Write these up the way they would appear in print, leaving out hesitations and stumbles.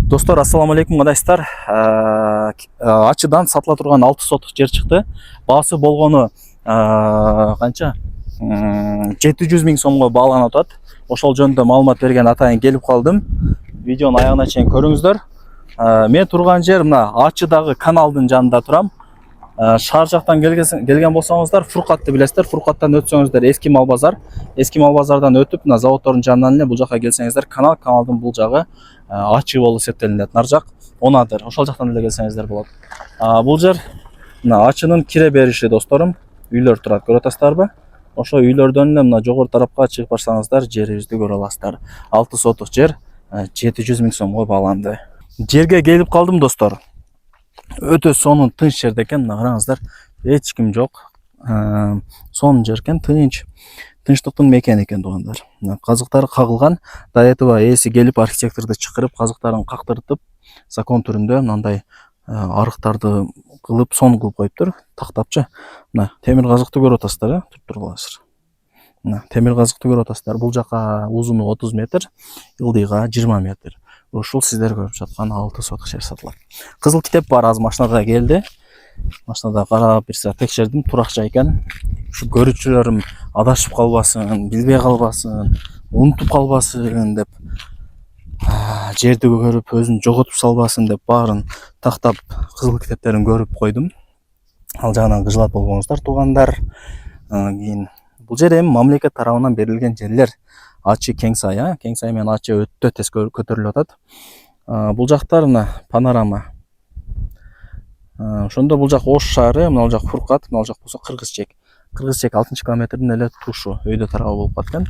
Достор, ассаламу алейкум кадайсыздар. Ачыдан сатыла турган 6 сотық жер чыкты. Баасы болгону канча? 700 миң сомго бааланып атат. Ошол жөнүндө маалымат берген атайын келип калдым. Видеонун аягына чейин көрүңүздөр. Мен турган жер мына Ачыдагы каналдын жанында турам. Шаар жактан келген болсоңуздар, Фуркатты билесиздер. Фуркаттан өтсөңүздөр эски мал базар. Эски мал базардан өтүп, мына заводдордун жанынан эле бул жака келсеңиздер, каналдын бул жагы Ачы болуп эсептелинет. Нар жак Онадыр. Ошол жактан эле келсеңиздер болот. Бул жер мына Ачынын кире бериши, досторум. Үйлөр турат, көрүп атасыздарбы? Ошо үйлөрдөн эле мына жогору тарапка чыгып барсаңыздар, жерибизди көрө аласыздар. 6 сотук жер 700 миң сомго бааланды. Жерге келип калдым, достор. Өтө сонун тынч жерде экен, мына караңыздар, эч ким жок. Сонун жер экен, тынчтыктын мекени экен, туугандар. Казыктары кагылган, до этого ээси келип архитекторду чакырып, казыктарын кактыртып, закон түрүндө мындай арыктарды кылып, сон кылып коюптур, тактапчы. Мына темир казыкты көрүп атасыздар, туруп аласыздар. Мына темир казыкты көрүп атасыздар. Бул жака узуну 30 метр, ылдыйга 20 метр. Ушул сиздер көрүп жаткан 6 сотук жер сатылат. Кызыл китеп бар, азыр машинада келди. Машинада карап бир саат текшердим, туракча экен. Ушу көрүүчүлөрүм адашып калбасын, билбей калбасын, унутуп калбасын деп, жерди көрүп өзүн жоготуп салбасын деп баарын тактап кызыл китептерин көрүп койдум. Ал жагынан кыжылат болбоңуздар, туугандар. Кийин бул жер эми мамлекет тарабынан берилген жерлер. Ачы кең сай, менен Ачы өтө тез көтөрүлүп атат. Бул жактар мына панорама. Ошондо бул жак Ош шаары, мына бул жак Фуркат, мына бул жак болсо Кыргызчек. Кыргызчек 6 километрдин эле тушу, өйдө тарабы болуп калат экен.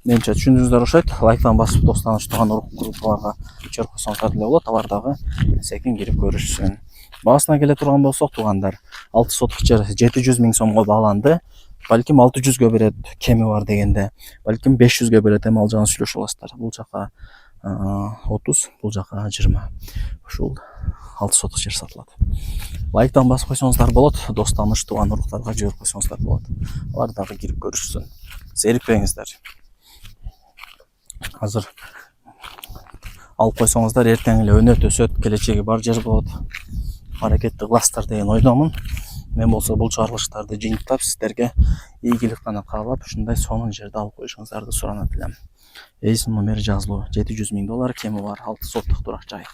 Менимче түшүндүңүздөр окшойт. Лайктан басып, достаныш туган группаларга чөйрөп койсоңуздар деле болот. Алар дагы секин кирип көрүшсүн. Баасына келе турган болсок, туугандар, 6 сотук жер 700 миң сомго бааланды. Балким 600гө берет, кеми бар дегенде. Балким 500гө берет, эми ал жагын сүйлөшүп аласыздар. Бул жака 30, бул жака 20. Ушул 6 сотук жер сатылат. Лайктан басып койсоңуздар болот, достаныш туган уруктарга жиберип койсоңуздар болот. Алар дагы кирип көрүшсүн. Зерикпеңиздер. Азыр алып койсоңуздар, эртең эле өнөт өсөт, келечеги бар жер болот. Аракетти кыласыздар деген ойдомун. Мен болсо бул чыгарылыштарды жыйынтап сиздерге ийгилик гана каалап, ушундай сонун жерди алып коюшуңуздарды суранат элем. Эйсин номери жазылуу, $700 миң, кеми бар, 6 соттук турак жай.